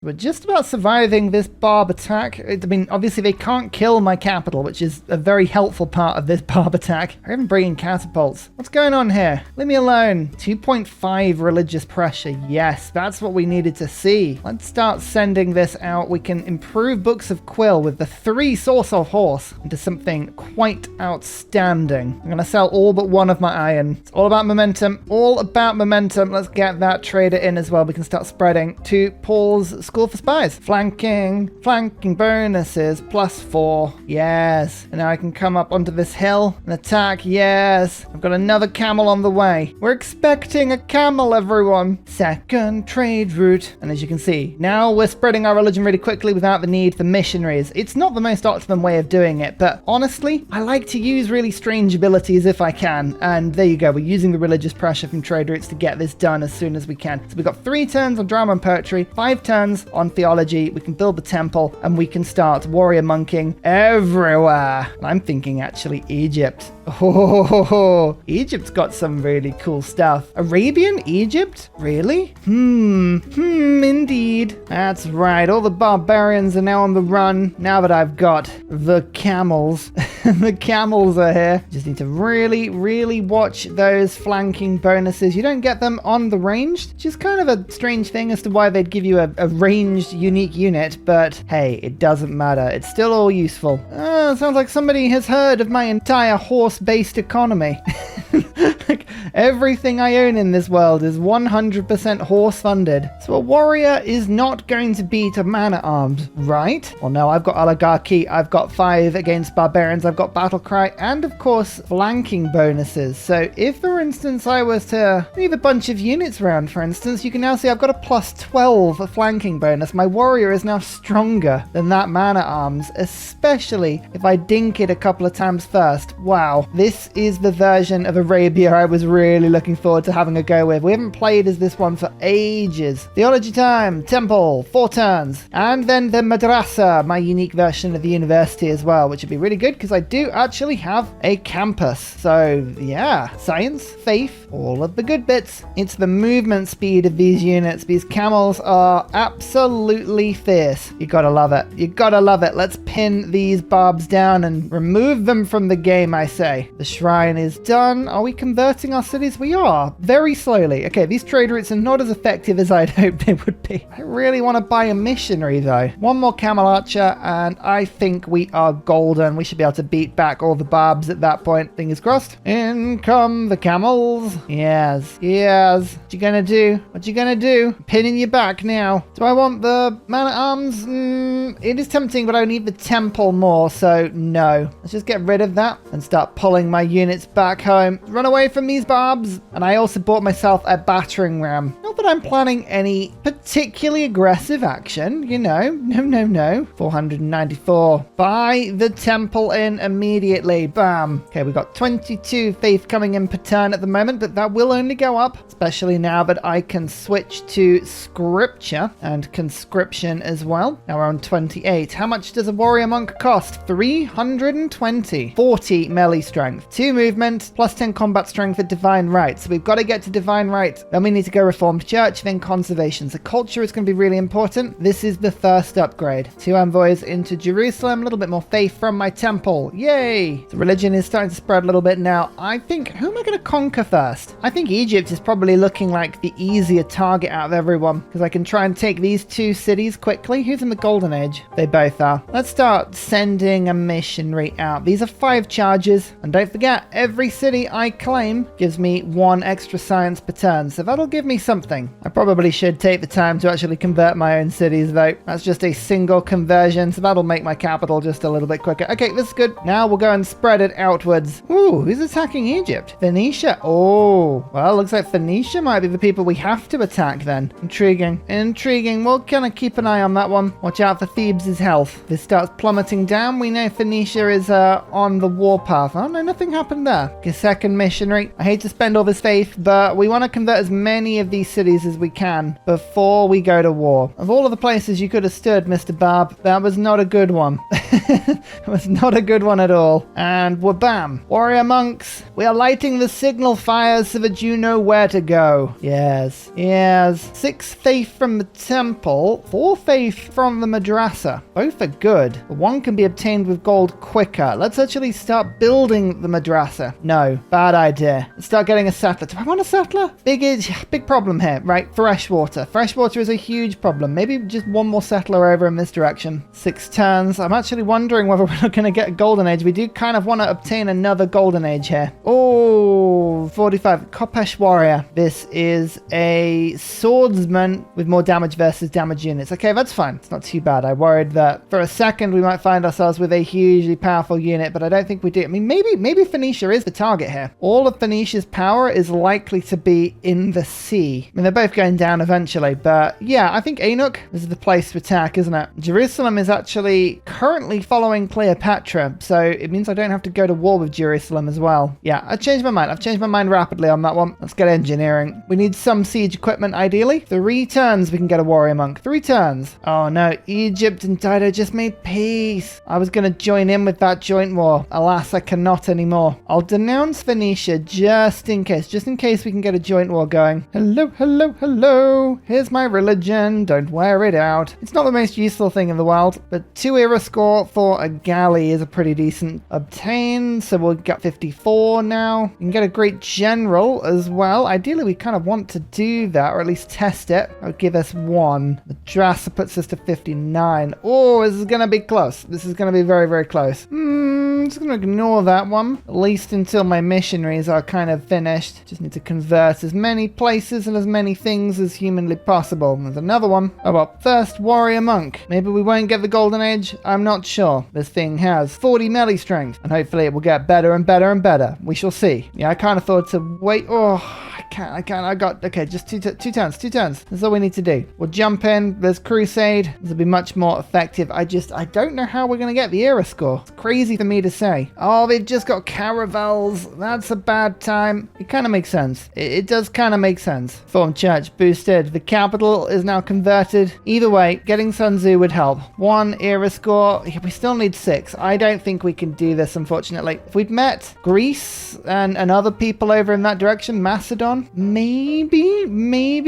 We're just about surviving this barb attack. I mean, obviously they can't kill my capital, which is a very helpful part of this barb attack. I'm even bringing catapults. What's going on here? Leave me alone. 2.5 religious pressure. Yes, that's what we needed to see. Let's start sending this out. We can improve Books of Quill with the 3 Source of Horse into something quite outstanding. I'm going to sell all but one of my iron. It's all about momentum. All about momentum. Let's get that trader in as well. We can start spreading to Paul's School for Spies. Flanking bonuses +4. Yes. And now I can come up onto this hill and attack. Yes. I've got another camel on the way. We're expecting a camel, everyone. Second trade route. And as you can see, now we're spreading our religion really quickly without the need for missionaries. It's not the most optimum way of doing it, but honestly, I like to use really strange abilities if I can. And there you go. We're using the religious pressure from trade routes to get this done as soon as we can. So we've got 3 turns on drama and poetry, 5 turns on theology. We can build the temple and we can start warrior monking everywhere. And I'm thinking actually Egypt. Oh, Egypt's got some really cool stuff. Arabian Egypt? Really? Indeed. That's right. All the barbarians are now on the run. Now that I've got the camels. The camels are here. Just need to really watch those flanking bonuses. You don't get them on the ranged, which is kind of a strange thing as to why they'd give you a ranged unique unit, but hey, it doesn't matter. It's still all useful. Sounds like somebody has heard of my entire horse-based economy. Like, everything I own in this world is 100% horse funded. So a warrior is not going to beat a man-at-arms, right? Well, no, I've got oligarchy, I've got 5 against barbarians, I've got battle cry, and of course, flanking bonuses. So if, for instance, I was to leave a bunch of units around, for instance, you can now see I've got a +12 flanking bonus. My warrior is now stronger than that man-at-arms, especially if I dink it a couple of times first. Wow, this is the version of Arabia I was really looking forward to having a go with. We haven't played as this one for ages. Theology time, temple, 4 turns, and then the madrasa, my unique version of the university as well, which would be really good because I do actually have a campus. So yeah, science, faith, all of the good bits. It's the movement speed of these units. These camels are absolutely fierce. You gotta love it. You gotta love it. Let's pin these barbs down and remove them from the game, I say. The shrine is done. Are we converting our cities? We are. Very slowly. Okay, these trade routes are not as effective as I'd hoped they would be. I really want to buy a missionary though. One more camel archer and I think we are golden. We should be able to beat back all the barbs at that point. Fingers crossed. In come the camels. Yes. What you gonna do? What you gonna do? Pinning you back now. Do I want the man-at-arms? It is tempting, but I need the temple more, so no. Let's just get rid of that and start pulling my units back home. Run away from these barbs. And I also bought myself a battering ram. Not that I'm planning any particularly aggressive action, you know. No. 494. Buy the temple in immediately. Bam. Okay, we've got 22 faith coming in per turn at the moment, but that will only go up, especially now that I can switch to scripture and conscription as well. Now we're on 28. How much does a warrior monk cost? 320. 40 melee strength, 2 movement, +10 combat strength at divine right. So we've got to get to divine right. Then we need to go reformed church, then conservation. So culture is going to be really important. This is the first upgrade. 2 envoys into Jerusalem, a little bit more faith from my temple. Yay! So religion is starting to spread a little bit now. I think, who am I going to conquer first? I think Egypt is probably looking like the easier target out of everyone because I can try and take these 2 cities quickly. Who's in the golden age? They both are. Let's start sending a missionary out. These are 5 charges, and don't forget, every city I claim gives me 1 extra science per turn, so that'll give me something. I probably should take the time to actually convert my own cities though. That's just a single conversion, so that'll make my capital just a little bit quicker. Okay, this is good. Now we'll go and spread it outwards. Ooh, who's attacking Egypt? Phoenicia. Oh, well, looks like Phoenicia might be the people we have to attack then. Intriguing. We'll kind of keep an eye on that one. Watch out for Thebes' health. If this starts plummeting down, we know Phoenicia is on the warpath. Oh no, nothing happened there. Okay, second missionary. I hate to spend all this faith, but we want to convert as many of these cities cities as we can before we go to war. Of all of the places you could have stood, Mr. Barb, that was not a good one. It was not a good one at all. And wabam. Warrior monks, we are lighting the signal fires so that you know where to go. Yes. 6 faith from the temple, 4 faith from the madrasa. Both are good. But one can be obtained with gold quicker. Let's actually start building the madrasa. No, bad idea. Let's start getting a settler. Do I want a settler? Big problem here, right? Fresh water. Fresh water is a huge problem. Maybe just one more settler over in this direction. 6 turns. I'm actually wondering whether we're not going to get a golden age. We do kind of want to obtain another golden age here. Oh, 45. Kopesh warrior. This is a swordsman with more damage versus damage units. Okay, that's fine. It's not too bad. I worried that for a second we might find ourselves with a hugely powerful unit, but I don't think we do. I mean, maybe Phoenicia is the target here. All of Phoenicia's power is likely to be in the sea. I mean, they're both going down eventually, but yeah, I think Enoch is the place to attack, isn't it? Jerusalem is actually currently following Cleopatra, so it means I don't have to go to war with Jerusalem as well. Yeah, I've changed my mind. I've changed my mind rapidly on that one. Let's get engineering. We need some siege equipment, ideally. 3 turns we can get a warrior monk. 3 turns. Oh no, Egypt and Dido just made peace. I was going to join in with that joint war. Alas, I cannot anymore. I'll denounce Phoenicia just in case we can get a joint war going. Hello. Here's my religion. Don't wear it out. It's not the most useful thing in the world, but 2 era score for a galley is a pretty decent obtain. So we'll get 54 now. We can get a great general as well. Ideally, we kind of want to do that, or at least test it. That would give us 1. The Madrasa puts us to 59. Oh, this is going to be close. This is going to be very, very close. I'm just going to ignore that one, at least until my missionaries are kind of finished. Just need to convert as many places and as many things as humanly possible. There's another one. Oh well, first warrior monk. Maybe we won't get the golden age. I'm not sure. This thing has 40 melee strength, and hopefully it will get better and better and better. We shall see. Yeah, I kind of thought to wait. Oh, I can't. I got, okay, just two turns. That's all we need to do. We'll jump in. There's crusade. This will be much more effective. I don't know how we're going to get the era score. It's crazy for me to say. Oh, they've just got caravels. That's a bad time. It kind of makes sense. It does kind of make sense. Form church boosted. The capital is now converted. Either way, getting Sun Tzu would help. 1 era score. We still need 6. I don't think we can do this, unfortunately. If we'd met Greece and other people over in that direction, Macedon, maybe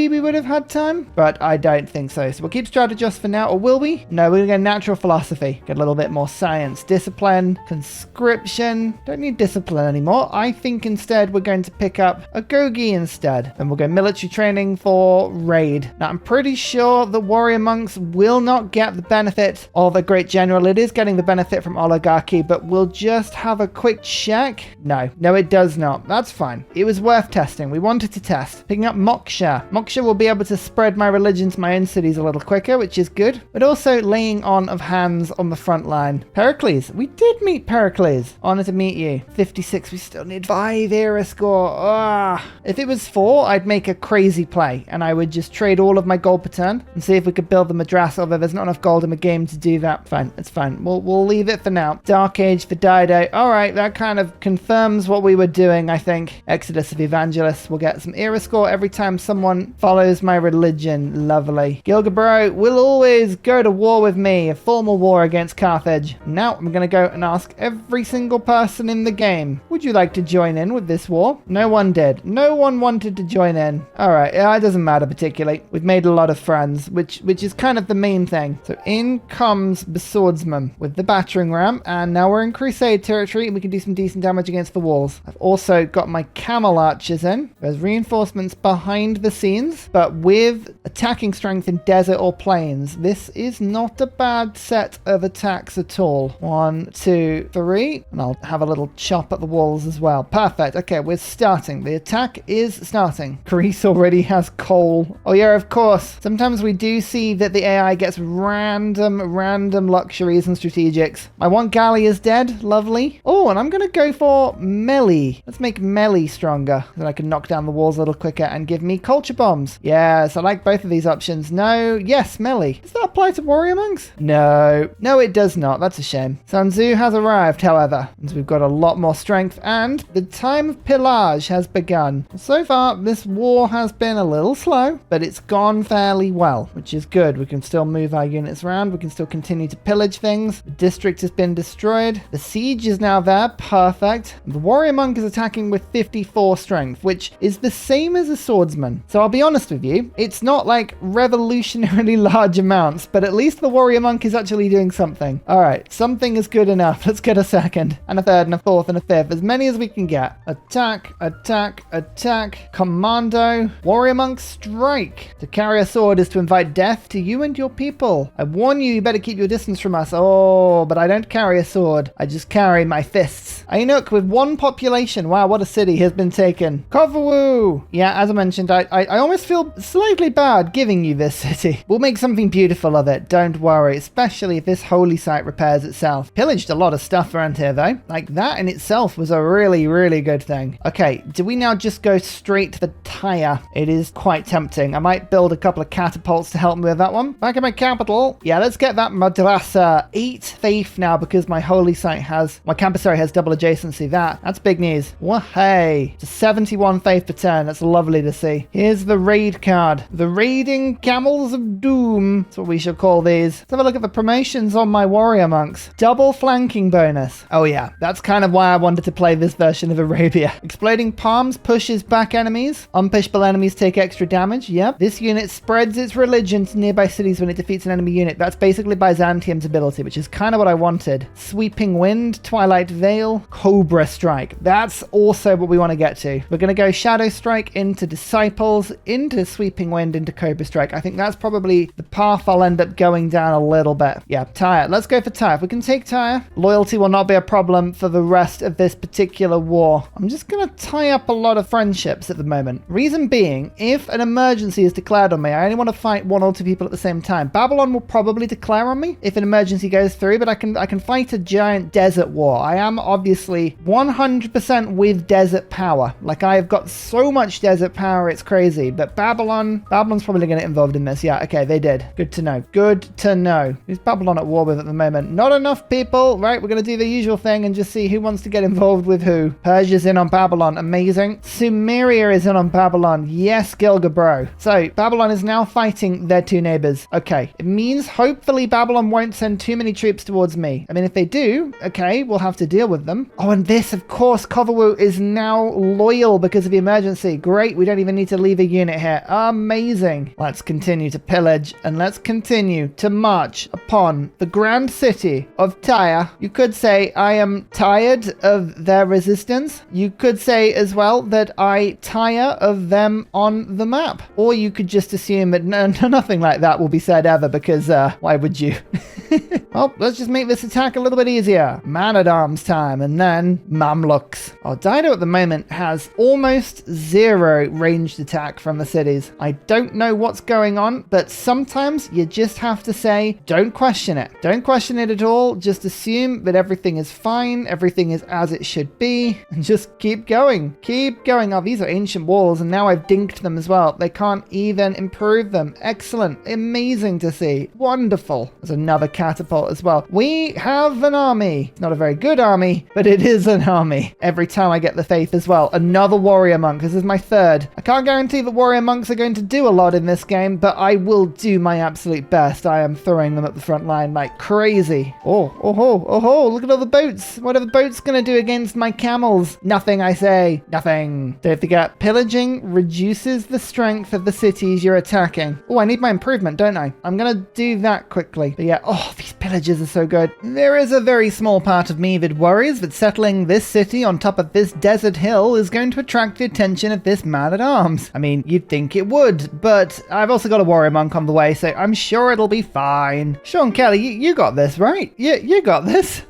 we would have had time, but I don't think so. So we'll keep strategist for now, or will we? No, we're going to go natural philosophy. Get a little bit more science. Discipline, conscription. Don't need discipline anymore. I think instead we're going to pick up Agogi instead. Then we'll go military training for raid. Now I'm pretty sure the warrior monks will not get the benefit of a great general. It is getting the benefit from oligarchy, but we'll just have a quick check. No, it does not. That's fine. It was worth testing. We wanted to test. Picking up Moksha. Moksha will be able to spread my religion to my own cities a little quicker, which is good, but also laying on of hands on the front line. Pericles. We did meet Pericles. Honor to meet you. 56. We still need 5 era score. If it was 4, I'd make a crazy play, and I would just trade all of my gold per turn and see if we could build the madrasa, although there's not enough gold in the game to do that. Fine. It's fine. We'll leave it for now. Dark Age for Dido. All right. That kind of confirms what we were doing, I think. Exodus of Evangelists. We'll get some era score every time someone follows my religion. Lovely. Gilgabro will always go to war with me. A formal war against Carthage. Now I'm going to go and ask every single person in the game, would you like to join in with this war? No one did. No one wanted to join in. All right. Yeah, it doesn't matter particularly. We've made a lot of friends, which is kind of the main thing. So in comes the swordsman with the battering ram, and now we're in crusade territory and we can do some decent damage against the walls. I've also got my camel archers in. There's reinforcements behind the scenes, but with attacking strength in desert or plains. This is not a bad set of attacks at all. 1, 2, 3, and I'll have a little chop at the walls as well. Perfect. Okay, we're starting. The attack is starting. Greece already has coal. Oh yeah, of course. Sometimes we do see that the AI gets random luxuries and strategics. My 1 galley is dead. Lovely. Oh, and I'm going to go for melee. Let's make melee stronger. Then I can knock down the walls a little quicker and give me culture bombs. Yes, I like both of these options. No, yes, melee. Does that apply to warrior monks? No, it does not. That's a shame. Sun Tzu has arrived. arrived, however, and we've got a lot more strength, and the time of pillage has begun. So far, this war has been a little slow, but it's gone fairly well, which is good. We can still move our units around. We can still continue to pillage things. The district has been destroyed. The siege is now there. Perfect. The warrior monk is attacking with 54 strength, which is the same as a swordsman. So I'll be honest with you, it's not like revolutionarily large amounts, but at least the warrior monk is actually doing something. All right, something is good enough. Let's get a second, and a third, and a fourth, and a fifth. As many as we can get. Attack, attack, attack. Commando. Warrior monk, strike. To carry a sword is to invite death to you and your people. I warn you, you better keep your distance from us. Oh, but I don't carry a sword. I just carry my fists. Ainuk with 1 population. Wow, what a city has been taken. Kovawu. Yeah, as I mentioned, I almost feel slightly bad giving you this city. We'll make something beautiful of it. Don't worry, especially if this holy site repairs itself. Pillaged a lot of stuff around here, though. Like, that in itself was a really, really good thing. Okay, do we now just go straight to the tire? It is quite tempting. I might build a couple of catapults to help me with that one. Back in my capital. Yeah, let's get that madrasa. 8 faith now because my holy site has, my campus area has double adjacency. That's big news. Wahey. To 71 faith per turn. That's lovely to see. Here's the raid card. The raiding camels of doom. That's what we shall call these. Let's have a look at the promotions on my warrior monks. Double flanking bonus. Oh yeah, that's kind of why I wanted to play this version of Arabia. Exploding palms pushes back enemies. Unpushable enemies take extra damage. Yep. This unit spreads its religion to nearby cities when it defeats an enemy unit. That's basically Byzantium's ability, which is kind of what I wanted. Sweeping wind, Twilight Veil, Cobra Strike. That's also what we want to get to. We're going to go Shadow Strike into Disciples, into Sweeping Wind, into Cobra Strike. I think that's probably the path I'll end up going down a little bit. Yeah, Tyre. Let's go for Tyre. If we can take Tyre, loyalty will not be a problem for the rest of this particular war. I'm just going to tie up a lot of friendships at the moment. Reason being, if an emergency is declared on me, I only want to fight 1 or 2 people at the same time. Babylon will probably declare on me if an emergency goes through, but I can fight a giant desert war. I am obviously 100% with desert power. Like, I have got so much desert power, it's crazy. But Babylon's probably going to get involved in this. Yeah, okay, they did. Good to know. Good to know. Who's Babylon at war with at the moment? Not enough people. Right, we're going to do the usual thing and just see who wants to get involved with who. Persia's in on Babylon. Amazing. Sumeria is in on Babylon. Yes, Gilgabro. So, Babylon is now fighting their 2 neighbors. Okay, it means hopefully Babylon won't send too many troops towards me. I mean, if they do, okay, we'll have to deal with them. Oh, and this, of course, Kovawu is now loyal because of the emergency. Great, we don't even need to leave a unit here. Amazing. Let's continue to pillage and let's continue to march upon the grand city of Tyre. You could say I am tired of their resistance. You could say as well that I tire of them on the map. Or you could just assume that nothing like that will be said ever because why would you? Well, let's just make this attack a little bit easier. Man-at-arms time, and then Mamluks. Our Dido at the moment has almost 0 ranged attack from the cities. I don't know what's going on, but sometimes you just have to say, don't question it. Don't question it at all. Just assume that everything is fine, everything is as it should be, and just keep going. Keep going. Oh, these are ancient walls, and now I've dinked them as well. They can't even improve them. Excellent. Amazing to see. Wonderful. There's another catapult as well. We have an army. It's not a very good army, but it is an army. Every time I get the faith as well. Another warrior monk. This is my 3rd. I can't guarantee that warrior monks are going to do a lot in this game, but I will do my absolute best. I am throwing them at the front line like crazy. Oh, look at all the boats. What are the boats going to do against my camels? Nothing, I say. Nothing. Don't forget, pillaging reduces the strength of the cities you're attacking. Oh, I need my improvement, don't I? I'm going to do that quickly. But yeah, oh, these pillagers are so good. There is a very small part of me that worries that settling this city on top of this desert hill is going to attract the attention of this man-at-arms. I mean, you'd think it would, but I've also got a warrior monk on the way, so I'm sure it'll be fine. Sean Kelly, you got this, right? You got this.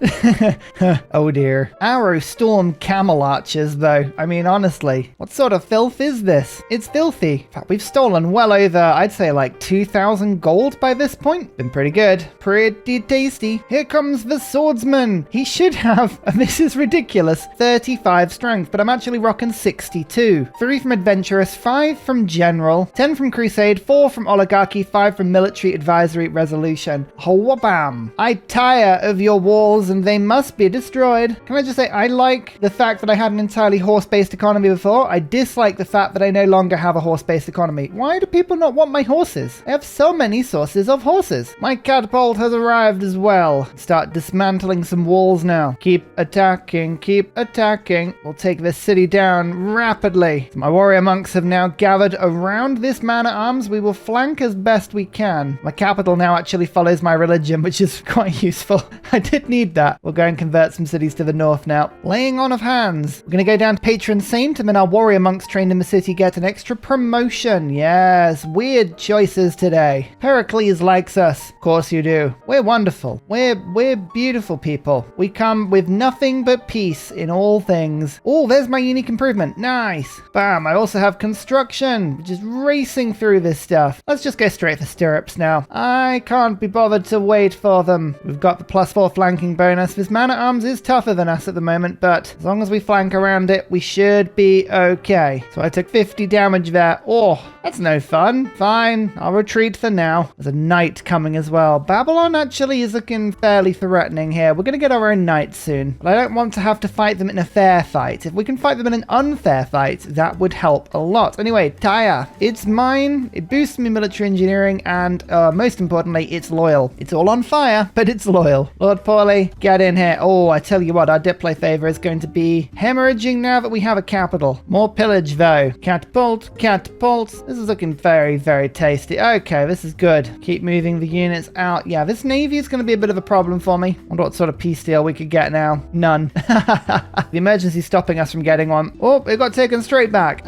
Oh dear. Arrow Storm Camel Archers, though. I mean, honestly, what sort of filth is this? It's filthy. In fact, we've stolen well over, I'd say like 2,000 gold by this point. Been pretty good. Pretty tasty. Here comes the swordsman. He should have, and this is ridiculous, 35 strength, but I'm actually rocking 62. 3 from adventurous, 5 from general, 10 from crusade, 4 from oligarchy, 5 from military advisory resolution. Oh, bam. I tire of your walls and they must be destroyed. Can I just say, I like the fact that I had an entirely horse-based economy before. I dislike the fact that I no longer have a horse-based economy. Why do people not want my horses? I have so many sources of horses. My catapult has arrived as well. Start dismantling some walls now. Keep attacking, keep attacking. We'll take this city down rapidly. My warrior monks have now gathered around this man-at-arms. We will flank as best we can. My capital now actually follows my religion, which is quite useful. I did need that. We'll go and convert some cities to the north now. Laying on of hands. We're going to go down to patron saint, and then our warrior monks trained in the city get an extra promotion. Yes, weird choices today. Pericles likes us. Of course you do. We're wonderful. We're beautiful people. We come with nothing but peace in all things. Oh, there's my unique improvement. Nice. Bam. I also have construction, just racing through this stuff. Let's just go straight for stirrups now. I can't be bothered to wait for them. We've got the +4 flanking bonus. This man-at-arms is tougher than us at the moment, but as long as we flank around it, we should be okay. So I took 50 damage there. Oh, that's no fun. Fine, I'll retreat for now. There's a knight coming as well. Babylon actually is looking fairly threatening here. We're going to get our own knight soon, but I don't want to have to fight them in a fair fight. If we can fight them in an unfair fight, that would help a lot. Anyway, Tyre, it's mine. It boosts me military engineering, and most importantly, it's loyal. It's all on fire, but it's loyal. Lord Paulie, get in here. Oh, I tell you what, our diplo favor is going to be hemorrhaging now that we have a capital. More pillage though. Catapult, catapult. This is looking very, very tasty. Okay, this is good. Keep moving the units out. Yeah, this navy is going to be a bit of a problem for me. Wonder what sort of peace deal we could get now. None. The emergency stopping us from getting one. Oh, it got taken straight back.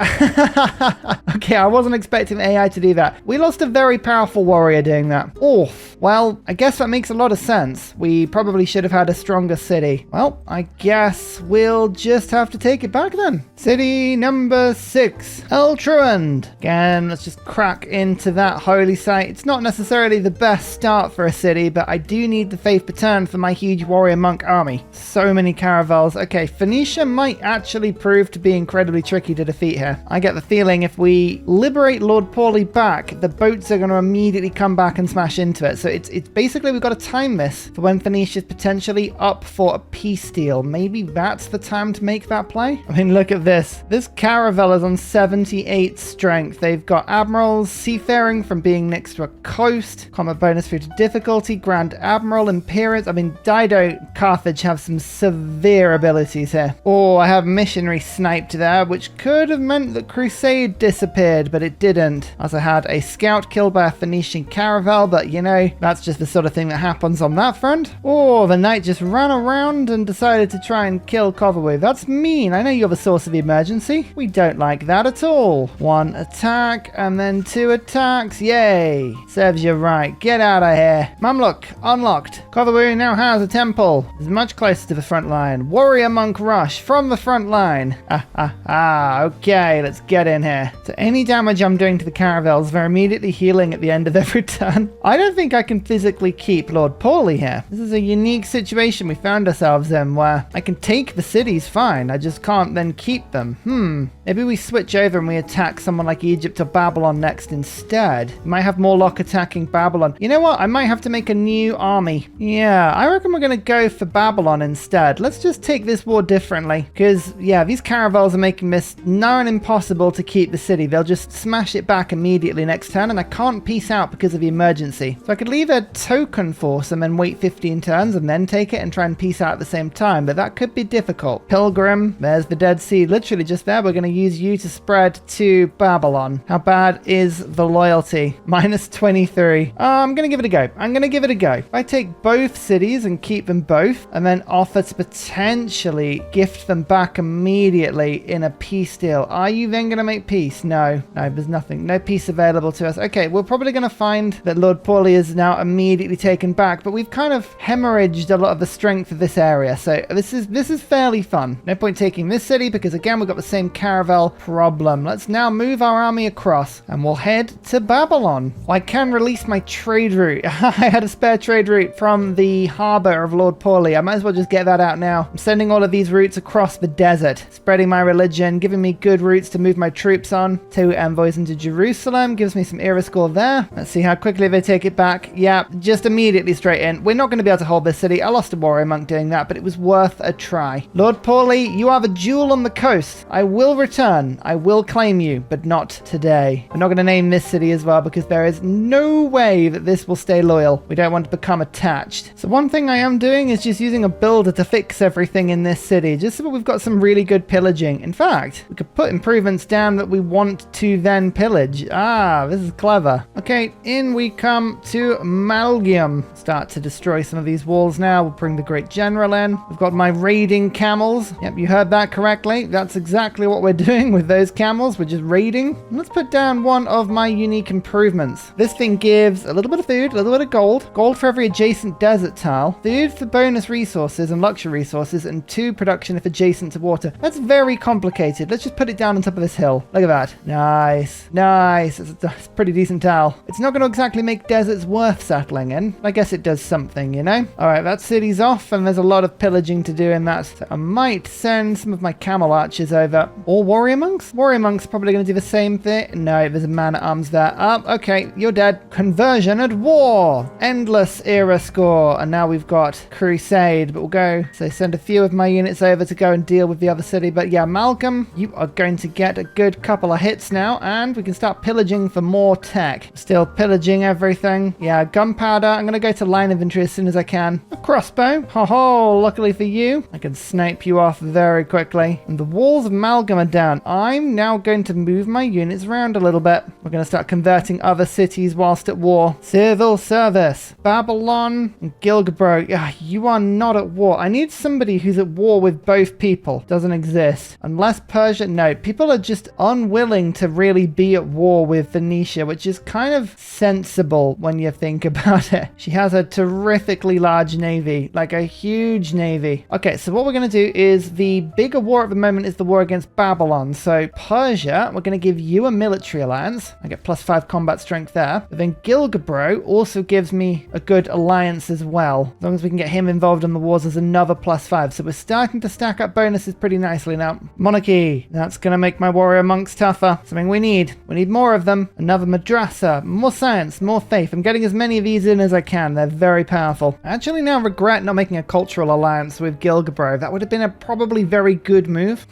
Okay, I wasn't expecting the AI to do that. We lost a very powerful warrior doing that. Oof. Well, I guess that makes a lot of sense. We probably should have had a stronger city. Well, I guess we'll just have to take it back then. City number 6, Eltruand. Again, let's just crack into that holy site. It's not necessarily the best start for a city, but I do need the faith return for my huge warrior monk army. So many caravels. Okay, Phoenicia might actually prove to be incredibly tricky to defeat here. I get the feeling if we liberate Lord Paulie back, the boats are going to immediately come back and smash into it. So it's basically we've got to time this for when Phoenicia's potentially up for a peace deal. Maybe that's the time to make that play. I mean, look at this. This caravel is on 78 strength. They've got admirals, seafaring from being next to a coast, combat bonus through to difficulty, Grand Admiral, Imperials. I mean, Dido, Carthage have some severe abilities here. Oh, I have missionary sniped there, which could have meant that Crusade disappeared, but it didn't. I also had a scout killed by a Phoenician caravel, but you know, that's just the sort of thing that happens on that front. Oh, the knight just ran around and decided to try and kill Kovawu. That's mean. I know you're the source of the emergency. We don't like that at all. 1 attack and then 2 attacks. Yay. Serves you right. Get out of here. Mamluk, unlocked. Kovawu now has a temple. Is much closer to the front line. Warrior monk rush from the front line. Okay, let's get in here. So any damage I'm doing to the caravels, they're immediately healing at the end of every turn. I don't think I can physically keep Lord Paulie here. This is a unique situation we found ourselves in where I can take the cities fine. I just can't then keep them. Maybe we switch over and we attack someone like Egypt or Babylon next instead. We might have more luck attacking Babylon. You know what? I might have to make a new army. Yeah, I reckon we're going to go for Babylon instead. Let's just take this war differently. Because, yeah, these caravels are making this nigh on impossible to keep the city. They'll just smash it back immediately next turn, and I can't peace out because of the emergency. So I could leave a token force and then wait 15 turns and then take it and try and peace out at the same time, but that could be difficult. Pilgrim, there's the Dead Sea, literally just there. We're going to use you to spread to Babylon. How bad is the loyalty? -23. I'm going to give it a go. I'm going to give it a go. If I take both cities and keep them both and then offer to potentially gift them back immediately in a peace deal, are you then going to make peace? No, there's nothing. No peace available to us. Okay, we're probably going to find that Lord Paulie is now immediately taken back, but we've kind of hemorrhaged a lot of the strength of this area. So this is fairly fun. No point taking this city because again, we've got the same caravan caravel problem. Let's now move our army across and we'll head to Babylon. Well, I can release my trade route. I had a spare trade route from the harbor of Lord Paulie. I might as well just get that out now. I'm sending all of these routes across the desert, spreading my religion, giving me good routes to move my troops on. 2 envoys into Jerusalem, gives me some era score there. Let's see how quickly they take it back. Yeah, just immediately straight in. We're not going to be able to hold this city. I lost a warrior monk doing that, but it was worth a try. Lord Paulie, you have a jewel on the coast. I will return. I will claim you, but not today. We're not going to name this city as well because there is no way that this will stay loyal. We don't want to become attached. So one thing I am doing is just using a builder to fix everything in this city, just so we've got some really good pillaging. In fact, we could put improvements down that we want to then pillage. Ah, this is clever. Okay, in we come to Malgium. Start to destroy some of these walls now. We'll bring the Great General in. We've got my raiding camels. Yep, you heard that correctly. That's exactly what we're doing with those camels. We're just raiding. And let's put down one of my unique improvements. This thing gives a little bit of food, a little bit of gold. Gold for every adjacent desert tile. Food for bonus resources and luxury resources, and 2 production if adjacent to water. That's very complicated. Let's just put it down on top of this hill. Look at that. Nice. Nice. It's a pretty decent tile. It's not going to exactly make deserts worth settling in. I guess it does something, you know? All right, that city's off, and there's a lot of pillaging to do in that. So I might send some of my camel archers over. Or warrior monks? Warrior monks are probably going to do the same thing. No, there's a man at arms there. Okay, you're dead. Conversion at war. Endless era score. And now we've got crusade, but we'll go. So send a few of my units over to go and deal with the other city. But yeah, Malcolm, you are going to get a good couple of hits now, and we can start pillaging for more tech. Still pillaging everything. Yeah, gunpowder. I'm going to go to line infantry as soon as I can. A crossbow. Ho-ho, luckily for you, I can snipe you off very quickly. And the walls of Malgam are down. I'm now going to move my units around a little bit. We're going to start converting other cities whilst at war. Civil service. Babylon and Gilgabro. You are not at war. I need somebody who's at war with both people. Doesn't exist. Unless Persia. No, people are just unwilling to really be at war with Phoenicia, which is kind of sensible when you think about it. She has a terrifically large navy, like a huge navy. Okay, so what we're going to do is the bigger war at the moment is the war against Babylon. So Persia, we're going to give you a military alliance. I get +5 combat strength there. But then Gilgabro also gives me a good alliance as well. As long as we can get him involved in the wars, there's another +5. So we're starting to stack up bonuses pretty nicely now. Monarchy. That's going to make my warrior monks tougher. Something we need. We need more of them. Another madrasa. More science. More faith. I'm getting as many of these in as I can. They're very powerful. I actually now regret not making a cultural alliance with Gilgabro. That would have been a probably very good move.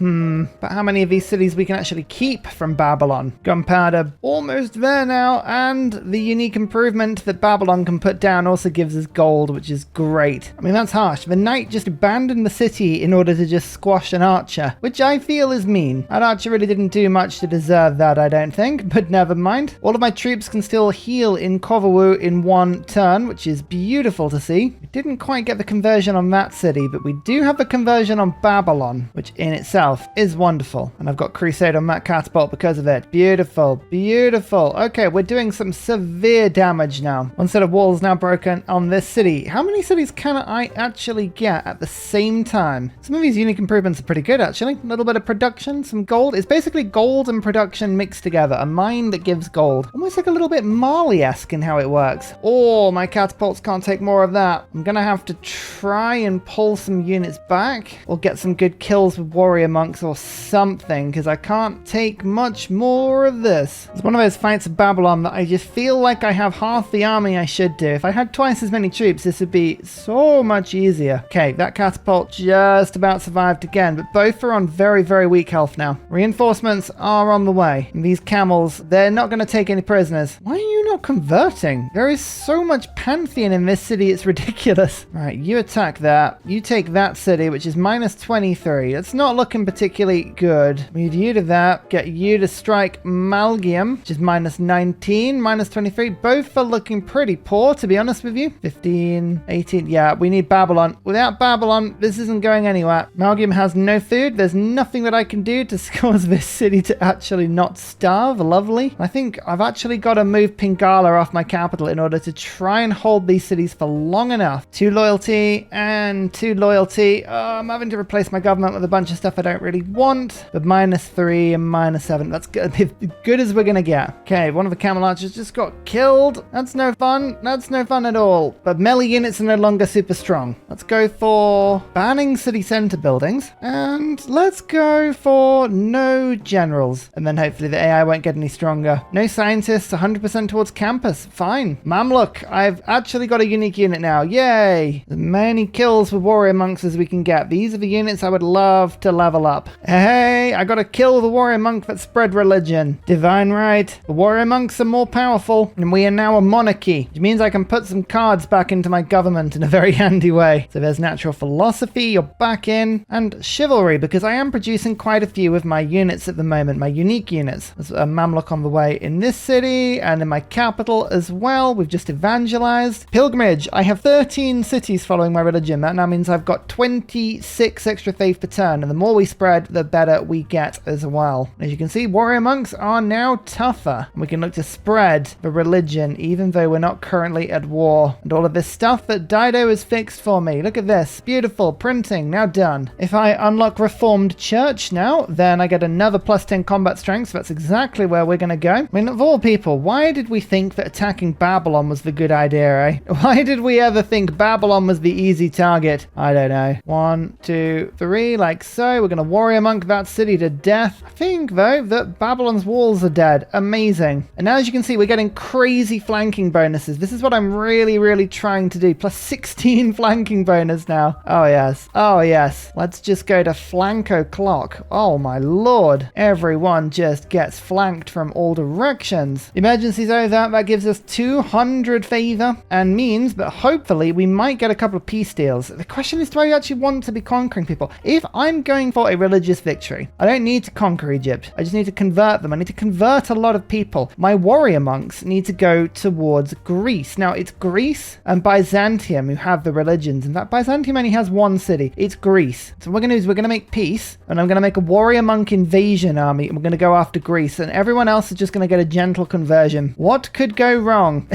But how many of these cities we can actually keep from Babylon? Gunpowder. Almost there now. And the unique improvement that Babylon can put down also gives us gold, which is great. I mean, that's harsh. The knight just abandoned the city in order to just squash an archer, which I feel is mean. That archer really didn't do much to deserve that, I don't think, but never mind. All of my troops can still heal in Kovawu in 1 turn, which is beautiful to see. We didn't quite get the conversion on that city, but we do have the conversion on Babylon, which in itself is wonderful. And I've got crusade on that catapult because of it. Beautiful, beautiful. Okay, we're doing some severe damage now. 1 set of walls now broken on this city. How many cities can I actually get at the same time? Some of these unique improvements are pretty good, actually. A little bit of production, some gold. It's basically gold and production mixed together. A mine that gives gold. Almost like a little bit Mali-esque in how it works. Oh, my catapults can't take more of that. I'm gonna have to try and pull some units back or get some good kills with warrior monks or something, because I can't take much more of this. It's one of those fights of Babylon that I just feel like I have half the army I should do. If I had twice as many troops, this would be so much easier. Okay, that catapult just about survived again, but both are on very, very weak health now. Reinforcements are on the way. And these camels, they're not going to take any prisoners. Why are you not converting? There is so much pantheon in this city, it's ridiculous. Right, you attack that. You take that city, which is -23. It's not looking particularly good. Move you to that. Get you to strike Malgium, which is -19, -23. Both are looking pretty poor, to be honest with you. 15, 18. Yeah, we need Babylon. Without Babylon, this isn't going anywhere. Malgium has no food. There's nothing that I can do to cause this city to actually not starve. Lovely. I think I've actually got to move Pink Bengala off my capital in order to try and hold these cities for long enough. 2 loyalty and 2 loyalty. I'm having to replace my government with a bunch of stuff I don't really want. But -3 and -7. That's good, as good as we're going to get. Okay, one of the camel archers just got killed. That's no fun. That's no fun at all. But melee units are no longer super strong. Let's go for banning city center buildings. And let's go for no generals. And then hopefully the AI won't get any stronger. No scientists, 100% towards campus. Fine. Mamluk, I've actually got a unique unit now. Yay! As many kills with warrior monks as we can get. These are the units I would love to level up. Hey, I gotta kill the warrior monk that spread religion. Divine right. The warrior monks are more powerful, and we are now a monarchy, which means I can put some cards back into my government in a very handy way. So there's natural philosophy, you're back in, and chivalry, because I am producing quite a few of my units at the moment, my unique units. There's a Mamluk on the way in this city, and in my capital as well. We've just evangelized. Pilgrimage, I have 13 cities following my religion. That now means I've got 26 extra faith per turn, and the more we spread, the better we get as well. As you can see, warrior monks are now tougher. We can look to spread the religion, even though we're not currently at war. And all of this stuff that Dido has fixed for me. Look at this. Beautiful. Printing. Now done. If I unlock Reformed Church now, then I get another +10 combat strength. So that's exactly where we're going to go. I mean, of all people, why did we think that attacking Babylon was the good idea, eh? Why did we ever think Babylon was the easy target? I don't know. 1, 2, 3, like so. We're going to warrior monk that city to death. I think, though, that Babylon's walls are dead. Amazing. And now, as you can see, we're getting crazy flanking bonuses. This is what I'm really trying to do. +16 flanking bonus now. Oh, yes. Oh, yes. Let's just go to flanco clock. Oh, my lord. Everyone just gets flanked from all directions. Emergencies over. That gives us 200 favor and means that hopefully we might get a couple of peace deals. The question is, do I actually want to be conquering people? If I'm going for a religious victory, I don't need to conquer Egypt. I just need to convert them. I need to convert a lot of people. My warrior monks need to go towards Greece. Now, it's Greece and Byzantium who have the religions. In fact, Byzantium only has one city. It's Greece. So what we're going to do is we're going to make peace, and I'm going to make a warrior monk invasion army, and we're going to go after Greece, and everyone else is just going to get a gentle conversion. What could go wrong?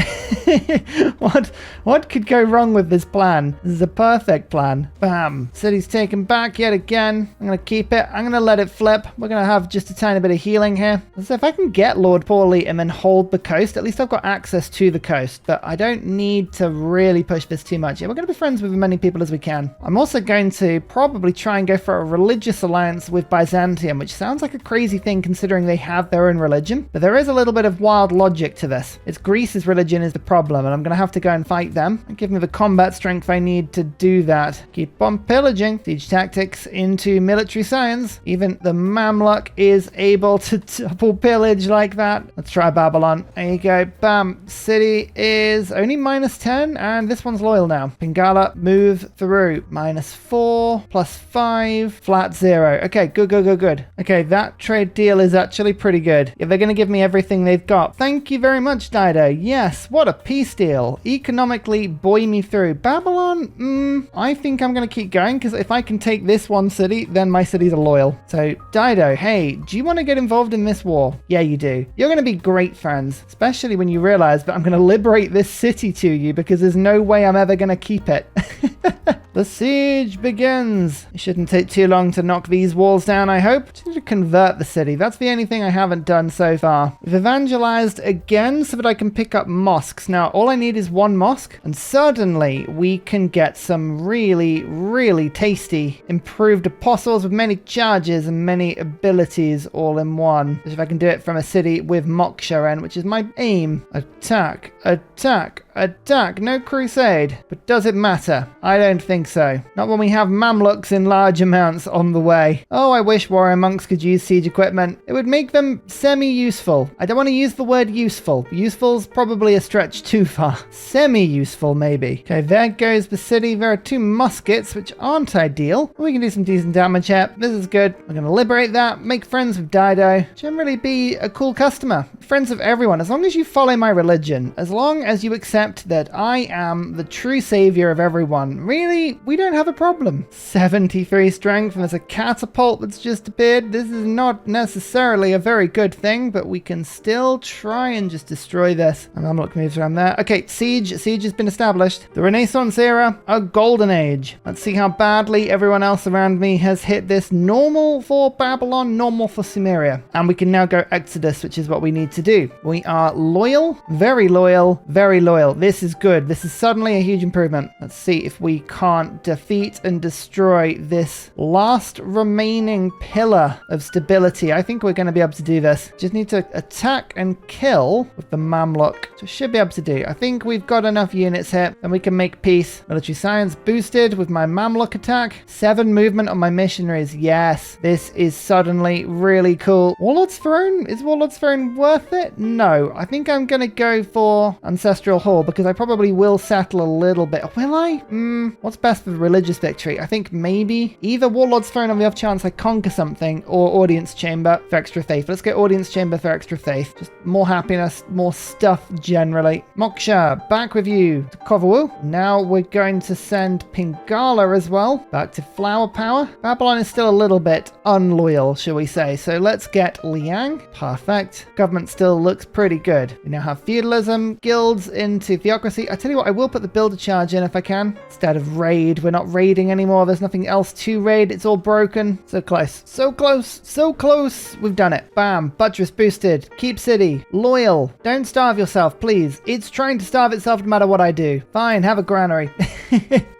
What could go wrong with this plan? This is a perfect plan. Bam. City's taken back yet again. I'm going to keep it. I'm going to let it flip. We're going to have just a tiny bit of healing here. So if I can get Lord Paulie and then hold the coast, at least I've got access to the coast, but I don't need to really push this too much. Yeah, we're going to be friends with as many people as we can. I'm also going to probably try and go for a religious alliance with Byzantium, which sounds like a crazy thing considering they have their own religion, but there is a little bit of wild logic to this. It's Greece's religion is the problem, and I'm going to have to go and fight them and give me the combat strength I need to do that. Keep on pillaging. Siege tactics into military science. Even the Mamluk is able to double pillage like that. Let's try Babylon. There you go. Bam. City is only -10, and this one's loyal now. Bengala, move through. -4, +5, flat 0. Okay, good. Okay, that trade deal is actually pretty good. Yeah, they're going to give me everything they've got. Thank you very much, Dido. Yes, what a peace deal. Economically buoy me through. Babylon, I think I'm going to keep going, because if I can take this one city, then my cities are loyal. So, Dido, hey, do you want to get involved in this war? Yeah, you do. You're going to be great friends, especially when you realize that I'm going to liberate this city to you, because there's no way I'm ever going to keep it. The siege begins. It shouldn't take too long to knock these walls down, I hope. Just need to convert the city. That's the only thing I haven't done so far. We've evangelized again so that I can pick up mosques. Now, all I need is one mosque, and suddenly we can get some really tasty improved apostles with many charges and many abilities all in one. If I can do it from a city with Moksha in, which is my aim. Attack. No crusade. But does it matter? I don't think so. Not when we have Mamluks in large amounts on the way. Oh, I wish warrior monks could use siege equipment. It would make them semi-useful. I don't want to use the word useful. Useful's probably a stretch too far. Semi-useful, maybe. Okay, there goes the city. There are 2 muskets, which aren't ideal. We can do some decent damage here. This is good. We're going to liberate that. Make friends with Dido. Generally be a cool customer. Friends of everyone. As long as you follow my religion. As long as you accept accept that I am the true savior of everyone. Really, we don't have a problem. 73 strength, and there's a catapult that's just appeared. This is not necessarily a very good thing, but we can still try and just destroy this. And I'm looking moves around there. Okay, siege has been established. The Renaissance era, a golden age. Let's see how badly everyone else around me has hit this. Normal for Babylon, normal for Sumeria. And we can now go Exodus, which is what we need to do. We are loyal, very loyal, very loyal. This is good. This is suddenly a huge improvement. Let's see if we can't defeat and destroy this last remaining pillar of stability. I think we're going to be able to do this. Just need to attack and kill with the Mamluk. So should be able to do. I think we've got enough units here and we can make peace. Military science boosted with my Mamluk attack. 7 movement on my missionaries. Yes, this is suddenly really cool. Warlord's Throne? Is Warlord's Throne worth it? No. I think I'm going to go for Ancestral Hall because I probably will settle a little bit. Will I? What's best for the religious victory? I think maybe either Warlord's Throne on the off chance I conquer something or Audience Chamber for extra faith. Let's go Audience Chamber for extra faith. Just more happiness, more stuff generally. Moksha, back with you to Kovawu. Now we're going to send Pingala as well. Back to Flower Power. Babylon is still a little bit unloyal, shall we say. So let's get Liang. Perfect. Government still looks pretty good. We now have feudalism, guilds into theocracy. I tell you what, I will put the builder charge in if I can. Instead of raid. We're not raiding anymore. There's nothing else to raid. It's all broken. So close. So close. So close. We've done it. Bam. Buttress boosted. Keep city. Loyal. Don't starve yourself, please. It's trying to starve itself no matter what I do. Fine. Have a granary.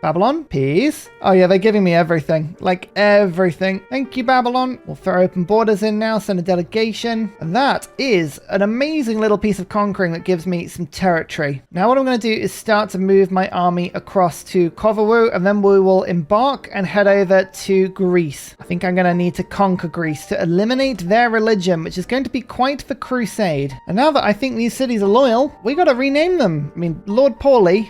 Babylon. Peace. Oh yeah, they're giving me everything. Like everything. Thank you, Babylon. We'll throw open borders in now. Send a delegation. And that is an amazing little piece of conquering that gives me some territory. Now what I'm going to do is start to move my army across to Kovawu, and then we will embark and head over to Greece. I think I'm going to need to conquer Greece to eliminate their religion, which is going to be quite the crusade. And now that I think these cities are loyal, we got to rename them. I mean, Lord Paulie.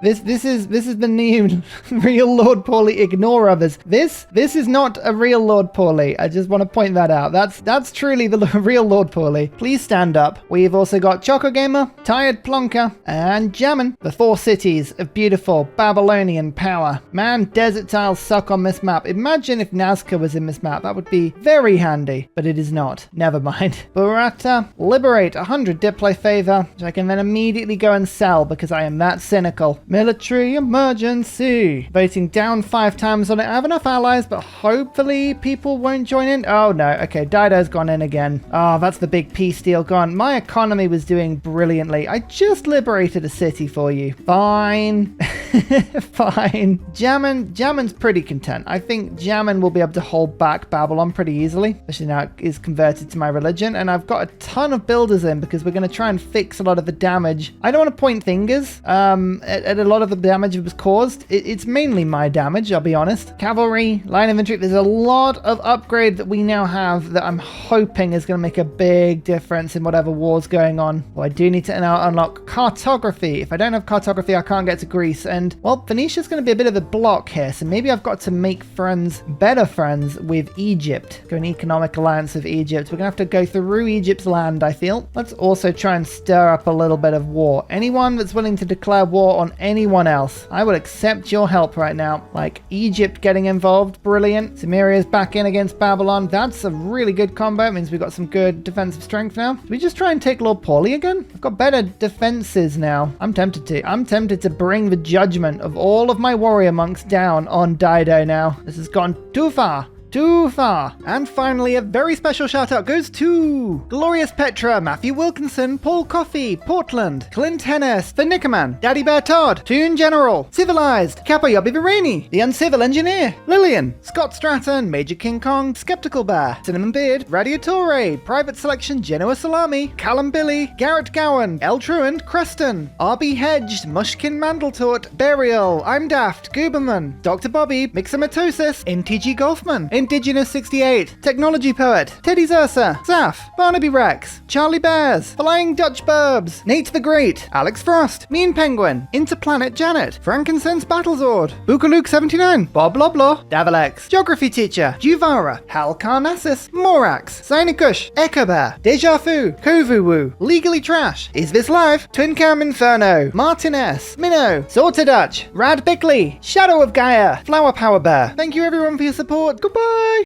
This is the new real Lord Paulie. Ignore others. This is not a real Lord Paulie. I just want to point that out. That's truly the real Lord Paulie. Please stand up. We've also got Choco Gamer, Tired Plonker, and Jammin. The 4 cities of beautiful Babylonian power. Man, desert tiles suck on this map. Imagine if Nazca was in this map. That would be very handy, but it is not. Never mind. Burrata, liberate 100 diplo favor, which I can then immediately go and sell because I am that cynical. Military emergency. Voting down 5 times on it. I have enough allies, but hopefully people won't join in. Oh no. Okay, Dido's gone in again. Oh, that's the big peace deal gone. My economy was doing brilliantly. I just liberated a city for you. Fine. Fine. Jammin's pretty content. I think Jammin will be able to hold back Babylon pretty easily, especially now it is converted to my religion. And I've got a ton of builders in because we're going to try and fix a lot of the damage. I don't want to point fingers at a lot of the damage that was caused. It's mainly my damage, I'll be honest. Cavalry, line infantry. There's a lot of upgrade that we now have that I'm hoping is going to make a big difference in whatever war's going on. Well, I do need to now unlock cartography. If I don't have cartography, I can't get to Greece. And, well, Phoenicia's going to be a bit of a block here. So maybe I've got to make friends, better friends with Egypt. Go an economic alliance with Egypt. We're going to have to go through Egypt's land, I feel. Let's also try and stir up a little bit of war. Anyone that's willing to declare war on anyone else, I will accept your help right now. Like Egypt getting involved, brilliant. Sumeria's back in against Babylon. That's a really good combo. It means we've got some good defensive strength now. Do we just try and take Lord Paulie again? I've got better defenses now. I'm tempted to bring the judgment of all of my warrior monks down on Dido now. This has gone too far. Too far. And finally, a very special shout out goes to Glorious Petra, Matthew Wilkinson, Paul Coffey, Portland, Clint Hennis, The Nickerman, Daddy Bear Todd, Toon General, Civilized, Kappa Yobby Virani, The Uncivil Engineer, Lillian, Scott Stratton, Major King Kong, Skeptical Bear, Cinnamon Beard, Radiatore, Private Selection, Genoa Salami, Callum Billy, Garrett Gowan, El Truant, Creston, RB Hedged, Mushkin Mandletort, Burial, I'm Daft, Gooberman, Dr. Bobby, Mixomatosis, NTG Golfman, Indigenous 68, Technology Poet, Teddy's Ursa, Zaf, Barnaby Rex, Charlie Bears, Flying Dutch Burbs, Nate the Great, Alex Frost, Mean Penguin, Interplanet Janet, Frankincense Battlezord, Bookaluk 79, Bob Loblaw, Davalex, Geography Teacher, Juvara, Hal Carnassus, Morax, Sinikush, Echobear, Deja Fu, Kovuwu, Legally Trash, Is This Live, Twin Cam Inferno, Martin S, Minnow, Sorted Dutch, Rad Bickley, Shadow of Gaia, Flower Power Bear. Thank you everyone for your support. Goodbye!